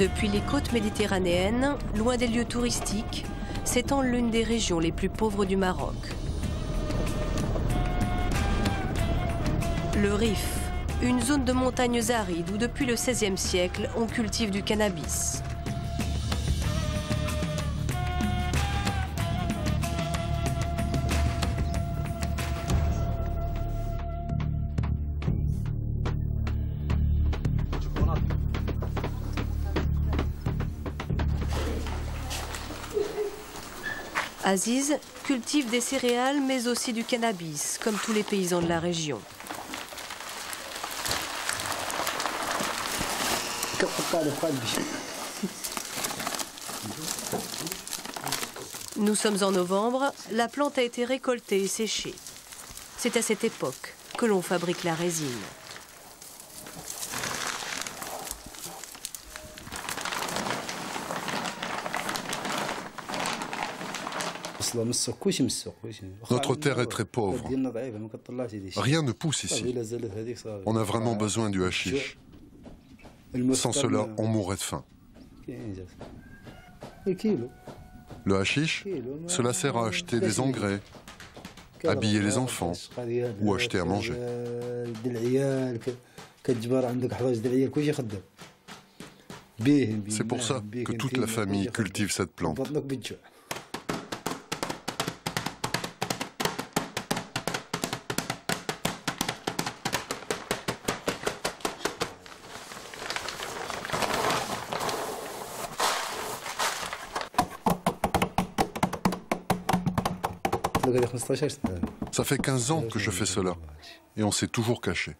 Depuis les côtes méditerranéennes, loin des lieux touristiques, s'étend l'une des régions les plus pauvres du Maroc. Le Rif, une zone de montagnes arides où depuis le XVIe siècle, on cultive du cannabis. Aziz cultive des céréales mais aussi du cannabis, comme tous les paysans de la région. Nous sommes en novembre, la plante a été récoltée et séchée. C'est à cette époque que l'on fabrique la résine. Notre terre est très pauvre. Rien ne pousse ici. On a vraiment besoin du hashish. Sans cela, on mourrait de faim. Le hashish, cela sert à acheter des engrais, habiller les enfants ou acheter à manger. C'est pour ça que toute la famille cultive cette plante. Ça fait 15 ans que je fais cela, et on s'est toujours caché.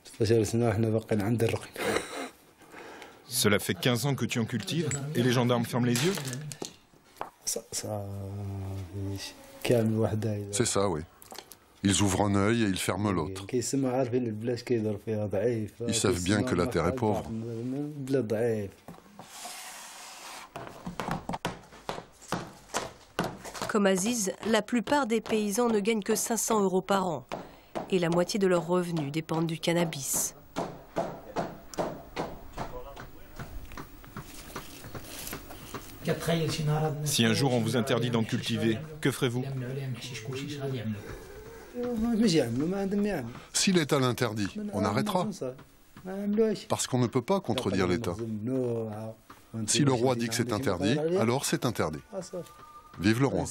Cela fait 15 ans que tu en cultives, et les gendarmes ferment les yeux? C'est ça, oui. Ils ouvrent un œil et ils ferment l'autre. Ils savent bien que la terre est pauvre. Comme Aziz, la plupart des paysans ne gagnent que 500 € par an. Et la moitié de leurs revenus dépendent du cannabis. Si un jour on vous interdit d'en cultiver, que ferez-vous? Si l'État l'interdit, on arrêtera. Parce qu'on ne peut pas contredire l'État. Si le roi dit que c'est interdit, alors c'est interdit. Vive le roi.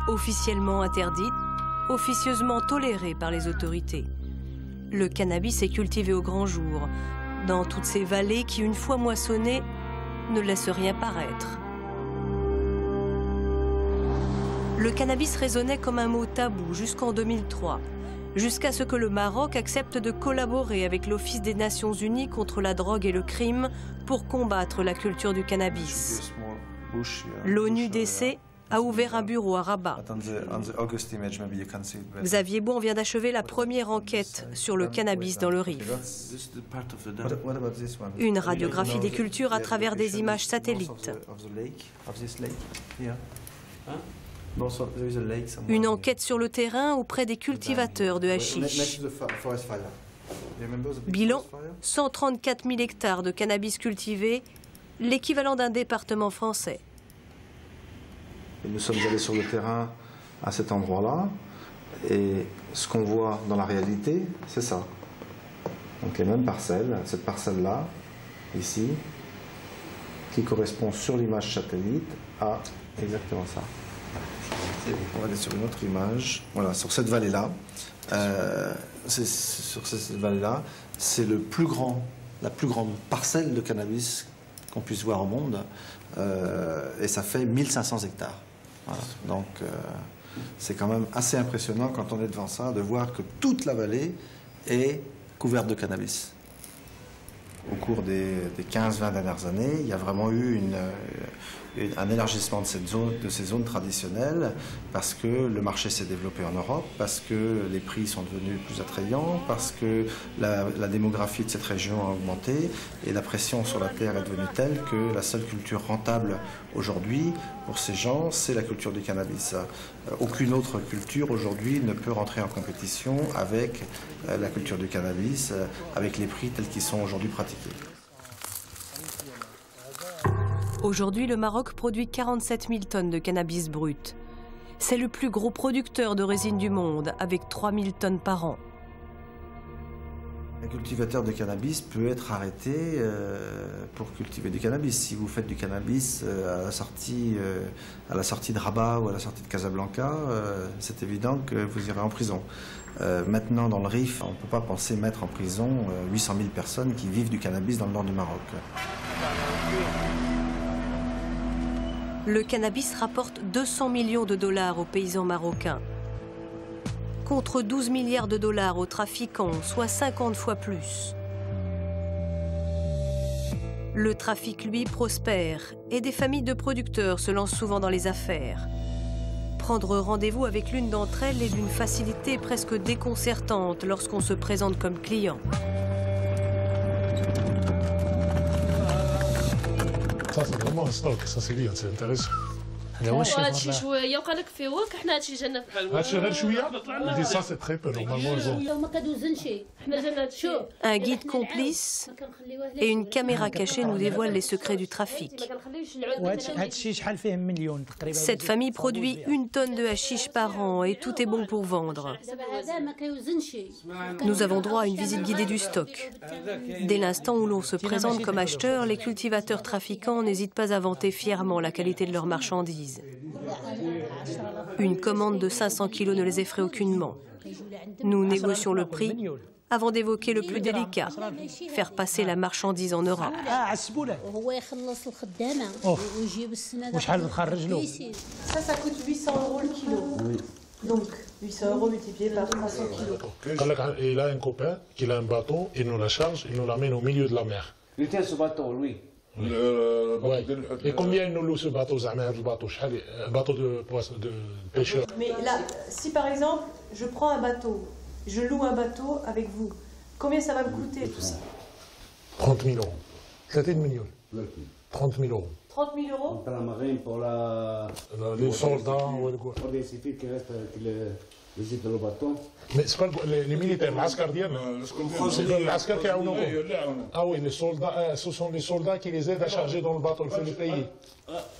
Officiellement interdite, officieusement tolérée par les autorités. Le cannabis est cultivé au grand jour, dans toutes ces vallées qui, une fois moissonnées, ne laissent rien paraître. Le cannabis résonnait comme un mot tabou jusqu'en 2003, jusqu'à ce que le Maroc accepte de collaborer avec l'Office des Nations Unies contre la drogue et le crime pour combattre la culture du cannabis. L'ONU-DC a ouvert un bureau à Rabat. Xavier Bon vient d'achever la première enquête sur le cannabis dans le Rif. Une radiographie des cultures à travers des images satellites. Une enquête sur le terrain auprès des cultivateurs de hashish. Bilan, 134 000 hectares de cannabis cultivés, l'équivalent d'un département français. Et nous sommes allés sur le terrain à cet endroit-là, et ce qu'on voit dans la réalité, c'est ça. Donc les mêmes parcelles, cette parcelle-là, ici, qui correspond sur l'image satellite à exactement ça. On va aller sur une autre image, voilà, sur cette vallée-là. Sur cette vallée-là, c'est la plus grande parcelle de cannabis qu'on puisse voir au monde, et ça fait 1500 hectares. Voilà. Donc c'est quand même assez impressionnant quand on est devant ça, de voir que toute la vallée est couverte de cannabis. Au cours des 15-20 dernières années, il y a vraiment eu un élargissement de ces zones traditionnelles parce que le marché s'est développé en Europe, parce que les prix sont devenus plus attrayants, parce que la démographie de cette région a augmenté et la pression sur la terre est devenue telle que la seule culture rentable aujourd'hui pour ces gens, c'est la culture du cannabis. Aucune autre culture aujourd'hui ne peut rentrer en compétition avec la culture du cannabis, avec les prix tels qu'ils sont aujourd'hui pratiqués. Aujourd'hui, le Maroc produit 47 000 tonnes de cannabis brut. C'est le plus gros producteur de résine du monde, avec 3 000 tonnes par an. Un cultivateur de cannabis peut être arrêté pour cultiver du cannabis. Si vous faites du cannabis à la sortie de Rabat ou à la sortie de Casablanca, c'est évident que vous irez en prison. Maintenant, dans le Rif, on ne peut pas penser mettre en prison 800 000 personnes qui vivent du cannabis dans le nord du Maroc. Le cannabis rapporte 200 millions de dollars aux paysans marocains, contre 12 milliards de dollars aux trafiquants, soit 50 fois plus. Le trafic, lui, prospère et des familles de producteurs se lancent souvent dans les affaires. Prendre rendez-vous avec l'une d'entre elles est d'une facilité presque déconcertante lorsqu'on se présente comme client. Ça c'est vraiment un stock, ça c'est bien, c'est intéressant. هادشي شويه وقال لك فيه وك حنا هادشي جانا بحال هادشي غير شويه دي ça c'est très peu normalement. ما كدوزنش حنا جانا هادشي. Un guide complice et une caméra cachée nous dévoilent les secrets du trafic. Cette famille produit 1 tonne de hashish par an et tout est bon pour vendre. Nous avons droit à une visite guidée du stock. Dès l'instant où l'on se présente comme acheteur, les cultivateurs trafiquants n'hésitent pas à vanter fièrement la qualité de leurs marchandises. Une commande de 500 kilos ne les effraie aucunement. Nous négocions le prix avant d'évoquer le plus délicat, faire passer la marchandise en Europe. Ça coûte 800 € le kilo. Donc 800 € multiplié par 300 kilos. Il a un copain qui a un bateau, il nous la charge, il nous l'amène au milieu de la mer. Il tient ce bateau, lui. Ouais. Et combien il nous loue ce bateau, un bateau de pêcheur? Mais là, si par exemple, je prends un bateau, je loue un bateau avec vous, combien ça va me coûter tout ça? 30 000 €. 30 millions. 30 000 €. 30 000 €? Pour la marine, pour les soldats, pour les civils qui restent, qui visitent le bateau. Mais c'est pas les militaires, l'ascar ديالنا. C'est l'ascar qui a un Ah oui, les soldats, ce sont les soldats qui les aident à charger dans le bateau, il faut les payer.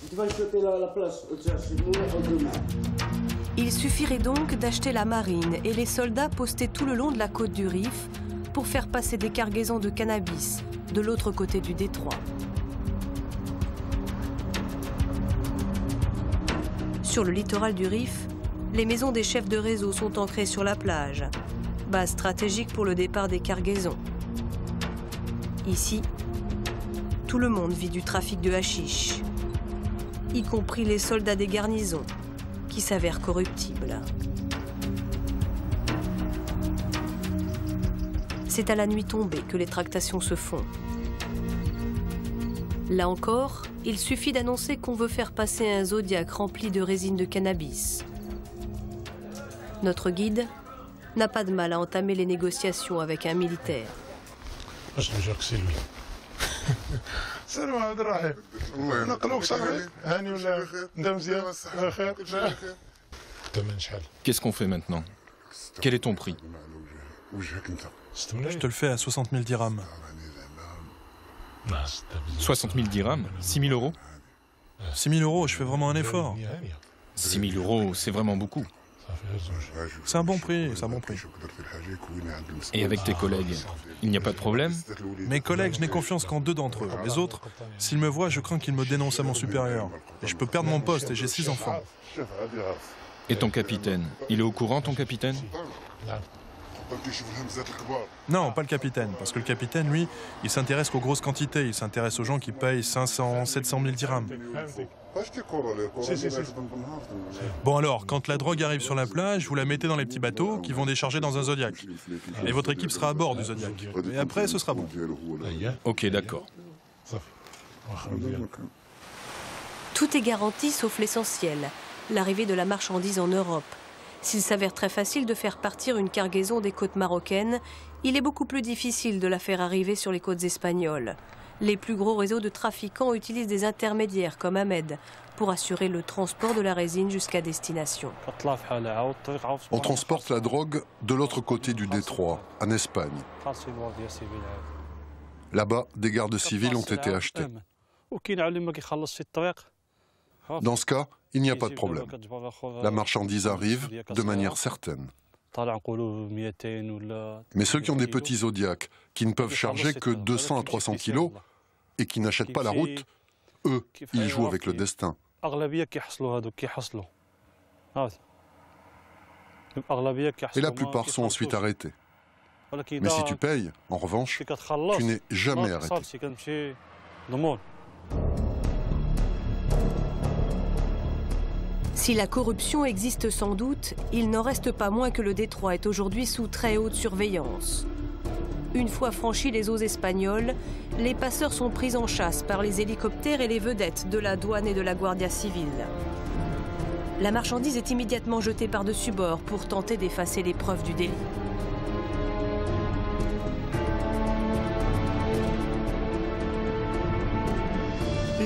Tu vas choper la place, Il suffirait donc d'acheter la marine et les soldats postés tout le long de la côte du Rif pour faire passer des cargaisons de cannabis de l'autre côté du détroit. Sur le littoral du Rif, les maisons des chefs de réseau sont ancrées sur la plage, base stratégique pour le départ des cargaisons. Ici, tout le monde vit du trafic de hashish, y compris les soldats des garnisons, qui s'avèrent corruptibles. C'est à la nuit tombée que les tractations se font. Là encore, il suffit d'annoncer qu'on veut faire passer un Zodiac rempli de résine de cannabis. Notre guide n'a pas de mal à entamer les négociations avec un militaire. Je te jure que c'est lui. Salut, Abdelrahim. Qu'est-ce qu'on fait maintenant? Quel est ton prix? Je te le fais à 60 000 dirhams. 60 000 dirhams? 6 000 €? 6 000 €, je fais vraiment un effort. 6 000 €, c'est vraiment beaucoup. C'est un bon prix, c'est un bon prix. Et avec tes collègues, il n'y a pas de problème? Mes collègues, je n'ai confiance qu'en 2 d'entre eux. Les autres, s'ils me voient, je crains qu'ils me dénoncent à mon supérieur. Et je peux perdre mon poste et j'ai 6 enfants. Et ton capitaine? Il est au courant, ton capitaine? Non, pas le capitaine, parce que le capitaine, lui, il s'intéresse qu'aux grosses quantités. Il s'intéresse aux gens qui payent 500, 700 000 dirhams. Bon alors, quand la drogue arrive sur la plage, vous la mettez dans les petits bateaux qui vont décharger dans un Zodiac. Et votre équipe sera à bord du Zodiac. Et après, ce sera bon. Ok, d'accord. Tout est garanti sauf l'essentiel, l'arrivée de la marchandise en Europe. S'il s'avère très facile de faire partir une cargaison des côtes marocaines, il est beaucoup plus difficile de la faire arriver sur les côtes espagnoles. Les plus gros réseaux de trafiquants utilisent des intermédiaires comme Ahmed pour assurer le transport de la résine jusqu'à destination. On transporte la drogue de l'autre côté du détroit, en Espagne. Là-bas, des gardes civils ont été achetés. Dans ce cas, il n'y a pas de problème. La marchandise arrive de manière certaine. Mais ceux qui ont des petits Zodiacs, qui ne peuvent charger que 200 à 300 kilos et qui n'achètent pas la route, eux, ils jouent avec le destin. Et la plupart sont ensuite arrêtés. Mais si tu payes, en revanche, tu n'es jamais arrêté. Si la corruption existe sans doute, il n'en reste pas moins que le détroit est aujourd'hui sous très haute surveillance. Une fois franchis les eaux espagnoles, les passeurs sont pris en chasse par les hélicoptères et les vedettes de la douane et de la Guardia Civile. La marchandise est immédiatement jetée par-dessus bord pour tenter d'effacer les preuves du délit.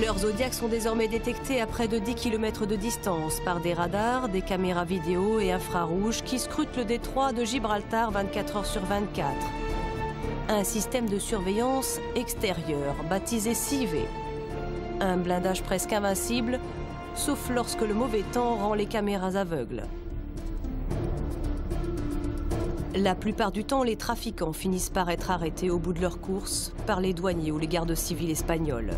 Leurs Zodiacs sont désormais détectés à près de 10 km de distance par des radars, des caméras vidéo et infrarouges qui scrutent le détroit de Gibraltar 24 heures sur 24. Un système de surveillance extérieure, baptisé CIV. Un blindage presque invincible, sauf lorsque le mauvais temps rend les caméras aveugles. La plupart du temps, les trafiquants finissent par être arrêtés au bout de leur course par les douaniers ou les gardes civils espagnols.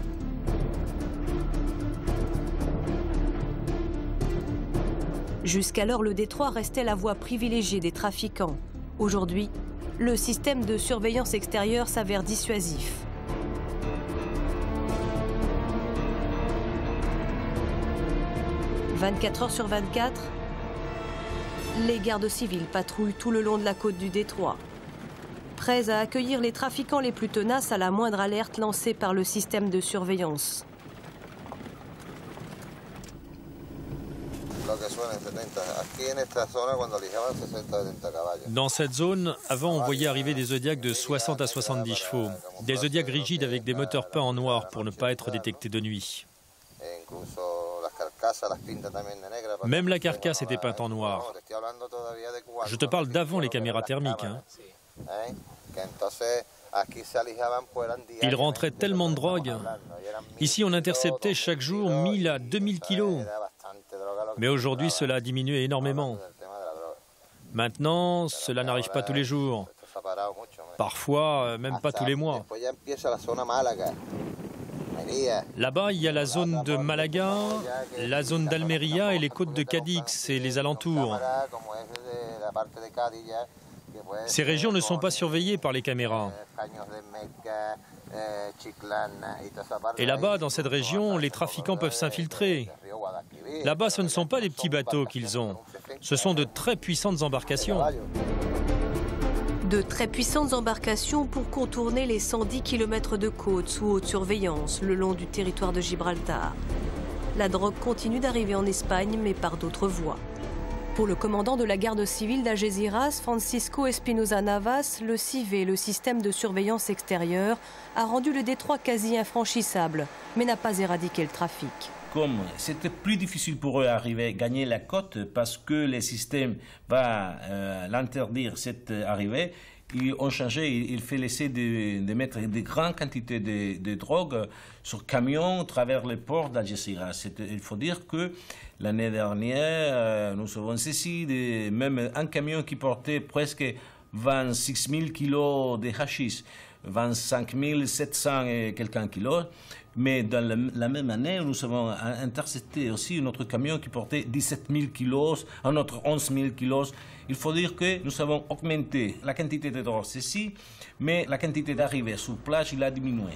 Jusqu'alors, le détroit restait la voie privilégiée des trafiquants. Aujourd'hui, le système de surveillance extérieure s'avère dissuasif. « 24 heures sur 24 », les gardes civils patrouillent tout le long de la côte du détroit, prêts à accueillir les trafiquants les plus tenaces à la moindre alerte lancée par le système de surveillance. Dans cette zone, avant on voyait arriver des Zodiacs de 60 à 70 chevaux, des Zodiacs rigides avec des moteurs peints en noir pour ne pas être détectés de nuit. Même la carcasse était peinte en noir. Je te parle d'avant les caméras thermiques. Il rentrait tellement de drogue. Ici, on interceptait chaque jour 1000 à 2000 kilos. Mais aujourd'hui, cela a diminué énormément. Maintenant, cela n'arrive pas tous les jours. Parfois, même pas tous les mois. Là-bas, il y a la zone de Malaga, la zone d'Almeria et les côtes de Cadix et les alentours. Ces régions ne sont pas surveillées par les caméras. Et là-bas, dans cette région, les trafiquants peuvent s'infiltrer. Là-bas, ce ne sont pas des petits bateaux qu'ils ont. Ce sont de très puissantes embarcations. De très puissantes embarcations pour contourner les 110 km de côte sous haute surveillance le long du territoire de Gibraltar. La drogue continue d'arriver en Espagne, mais par d'autres voies. Pour le commandant de la garde civile d'Algeciras, Francisco Espinosa Navas, le CIV, le système de surveillance extérieure, a rendu le détroit quasi infranchissable, mais n'a pas éradiqué le trafic. Comme c'était plus difficile pour eux d'arriver, gagner la côte, parce que le système va l'interdire cette arrivée, ils ont changé, il fait l'essai de mettre de grandes quantités de drogue sur camions à travers les ports d'Algeciras. Il faut dire que l'année dernière, nous avons saisi même un camion qui portait presque 26 000 kilos de hashish, 25 700 et quelques kilos. Mais dans la même année, nous avons intercepté aussi un autre camion qui portait 17 000 kilos, un autre 11 000 kilos. Il faut dire que nous avons augmenté la quantité de drogue ici, mais la quantité d'arrivée sur plage, il a diminué.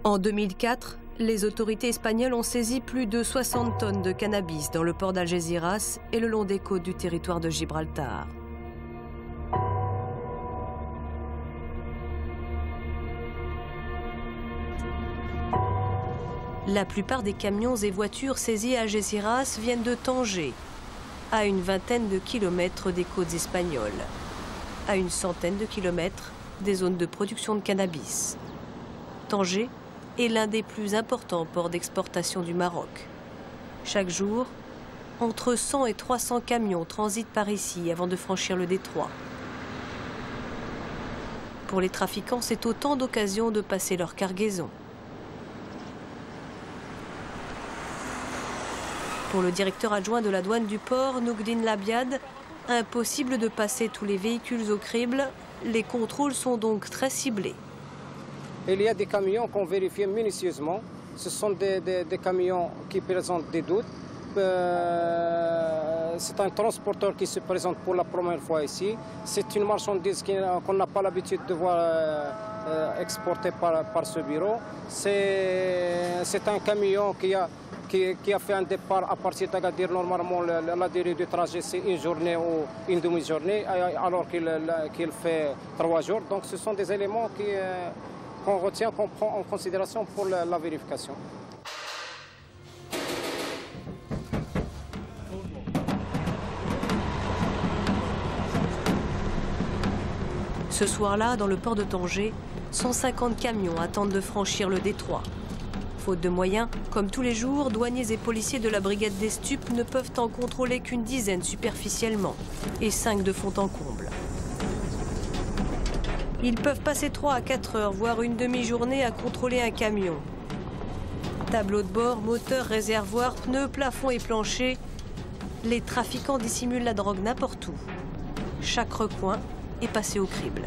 En 2004, Les autorités espagnoles ont saisi plus de 60 tonnes de cannabis dans le port d'Algeciras et le long des côtes du territoire de Gibraltar. La plupart des camions et voitures saisis à Algeciras viennent de Tanger, à une vingtaine de kilomètres des côtes espagnoles, à une centaine de kilomètres des zones de production de cannabis. Tanger est l'un des plus importants ports d'exportation du Maroc. Chaque jour, entre 100 et 300 camions transitent par ici avant de franchir le détroit. Pour les trafiquants, c'est autant d'occasions de passer leur cargaison. Pour le directeur adjoint de la douane du port, Nougdin Labiad, impossible de passer tous les véhicules au crible. Les contrôles sont donc très ciblés. Il y a des camions qu'on vérifie minutieusement. Ce sont des camions qui présentent des doutes. C'est un transporteur qui se présente pour la première fois ici. C'est une marchandise qu'on n'a pas l'habitude de voir exportée par ce bureau. C'est un camion qui a fait un départ à partir d'Agadir. Normalement, la durée du trajet, c'est une journée ou une demi-journée, alors qu'il fait 3 jours. Donc ce sont des éléments qu'on retient, qu'on prend en considération pour la vérification. Ce soir-là, dans le port de Tanger, 150 camions attendent de franchir le détroit. Faute de moyens, comme tous les jours, douaniers et policiers de la brigade des stupes ne peuvent en contrôler qu'une dizaine superficiellement et 5 de fond en comble. Ils peuvent passer 3 à 4 heures, voire une demi-journée à contrôler un camion. Tableau de bord, moteur, réservoir, pneus, plafond et plancher. Les trafiquants dissimulent la drogue n'importe où. Chaque recoin est passé au crible.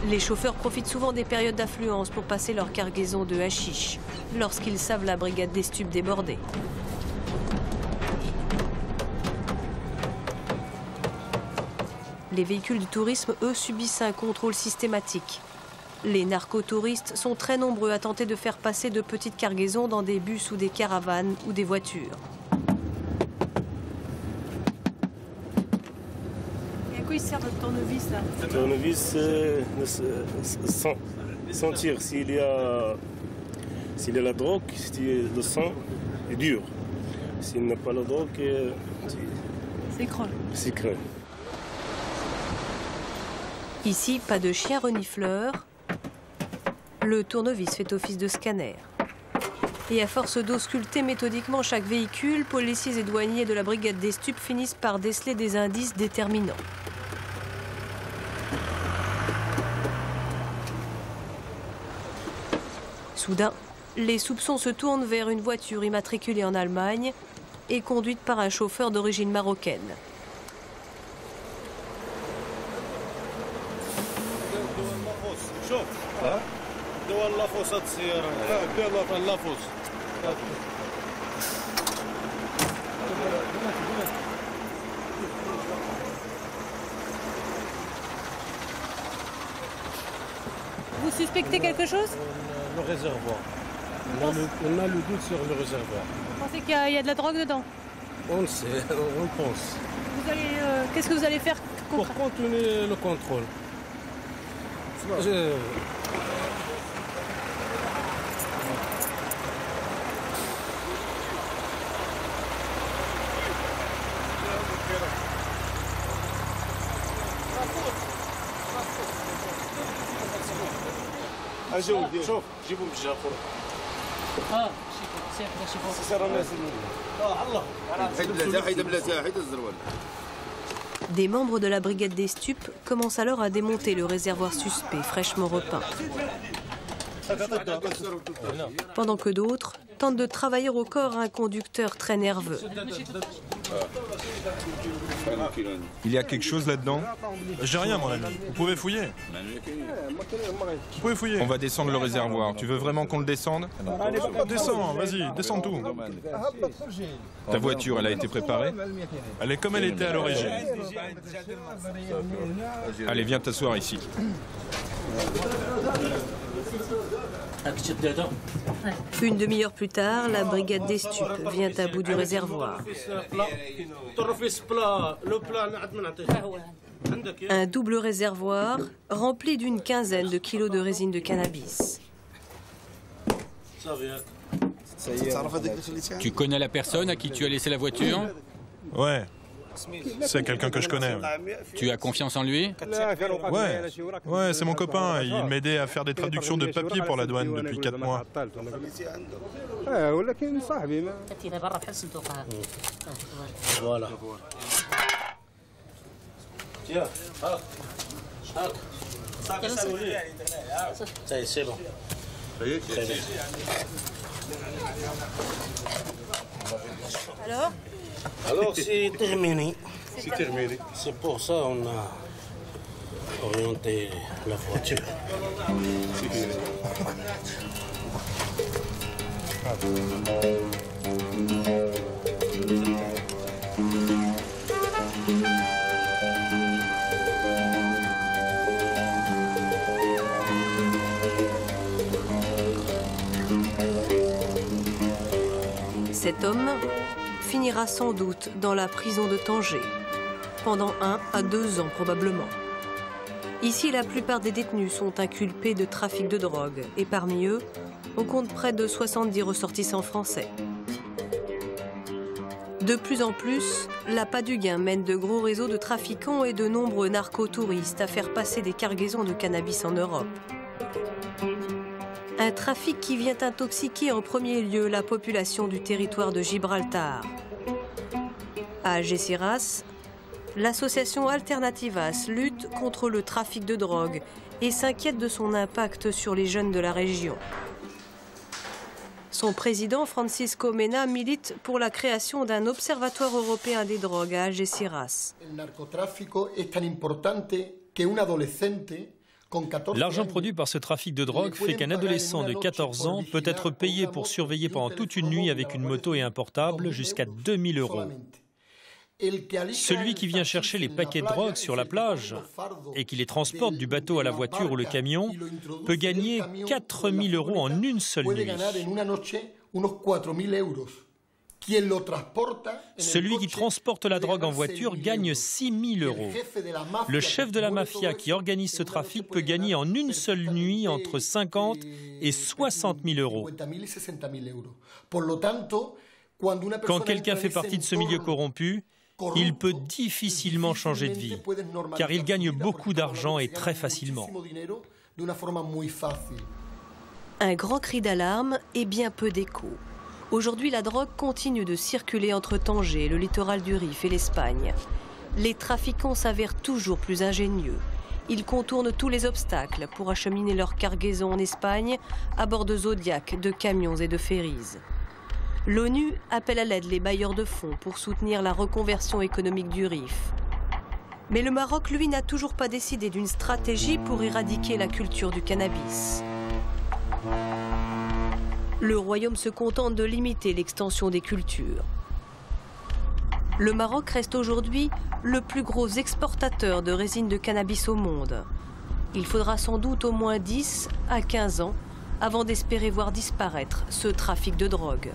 Les chauffeurs profitent souvent des périodes d'affluence pour passer leur cargaison de hashish, lorsqu'ils savent la brigade des stupes débordée. Les véhicules du tourisme, eux, subissent un contrôle systématique. Les narcotouristes sont très nombreux à tenter de faire passer de petites cargaisons dans des bus ou des caravanes ou des voitures. Et à quoi il sert votre tournevis là? Le tournevis, sentir s'il y a la drogue, si le sang est dur. S'il n'y a pas la drogue, c'est creux. C'est creux. Ici, pas de chien renifleur. Le tournevis fait office de scanner. Et à force d'ausculter méthodiquement chaque véhicule, policiers et douaniers de la brigade des stupes finissent par déceler des indices déterminants. Soudain, les soupçons se tournent vers une voiture immatriculée en Allemagne et conduite par un chauffeur d'origine marocaine. Vous suspectez quelque chose? Le réservoir. On a le doute sur le réservoir. Vous pensez qu'il y a de la drogue dedans? On sait, on pense. Qu'est-ce que vous allez faire pour continuer le contrôle? شوف جيبوا من الجهه الاخرى Des membres de la brigade des stupes commencent alors à démonter le réservoir suspect fraîchement repeint. Pendant que d'autres tentent de travailler au corps un conducteur très nerveux. Il y a quelque chose là-dedans? J'ai rien, mon ami. Vous pouvez fouiller. Vous pouvez fouiller. On va descendre le réservoir. Tu veux vraiment qu'on le descende? Descends, vas-y, descends tout. Ta voiture, elle a été préparée? Elle est comme elle était à l'origine. Allez, viens t'asseoir ici. Une demi-heure plus tard, la brigade des stupes vient à bout du réservoir. Un double réservoir rempli d'une quinzaine de kilos de résine de cannabis. Tu connais la personne à qui tu as laissé la voiture? Ouais. C'est quelqu'un que je connais. Ouais. Tu as confiance en lui? Ouais, c'est mon copain. Il m'aidait à faire des traductions de papier pour la douane depuis 4 mois. Voilà. Tiens, c'est bon. Alors, c'est terminé. C'est terminé. C'est pour ça qu'on a orienté la voiture. Cet homme finira sans doute dans la prison de Tanger, pendant 1 à 2 ans probablement. Ici, la plupart des détenus sont inculpés de trafic de drogue, et parmi eux, on compte près de 70 ressortissants français. De plus en plus, l'appât du gain mène de gros réseaux de trafiquants et de nombreux narcotouristes à faire passer des cargaisons de cannabis en Europe. Un trafic qui vient intoxiquer en premier lieu la population du territoire de Gibraltar. À Algeciras, l'association Alternativas lutte contre le trafic de drogue et s'inquiète de son impact sur les jeunes de la région. Son président, Francisco Mena, milite pour la création d'un observatoire européen des drogues à Algeciras. L'argent produit par ce trafic de drogue fait qu'un adolescent de 14 ans peut être payé pour surveiller pendant toute une nuit avec une moto et un portable jusqu'à 2000 €. Celui qui vient chercher les paquets de drogue sur la plage et qui les transporte du bateau à la voiture ou le camion peut gagner 4000 € en une seule nuit. Celui qui transporte la drogue en voiture gagne 6000 €. Le chef de la mafia qui organise ce trafic peut gagner en une seule nuit entre 50 et 60 000 €. Quand quelqu'un fait partie de ce milieu corrompu, il peut difficilement changer de vie, car il gagne beaucoup d'argent et très facilement. Un grand cri d'alarme et bien peu d'écho. Aujourd'hui, la drogue continue de circuler entre Tanger, le littoral du Rif et l'Espagne. Les trafiquants s'avèrent toujours plus ingénieux. Ils contournent tous les obstacles pour acheminer leur cargaison en Espagne à bord de Zodiac, de camions et de ferries. L'ONU appelle à l'aide les bailleurs de fonds pour soutenir la reconversion économique du Rif. Mais le Maroc, lui, n'a toujours pas décidé d'une stratégie pour éradiquer la culture du cannabis. Le royaume se contente de limiter l'extension des cultures. Le Maroc reste aujourd'hui le plus gros exportateur de résine de cannabis au monde. Il faudra sans doute au moins 10 à 15 ans avant d'espérer voir disparaître ce trafic de drogue.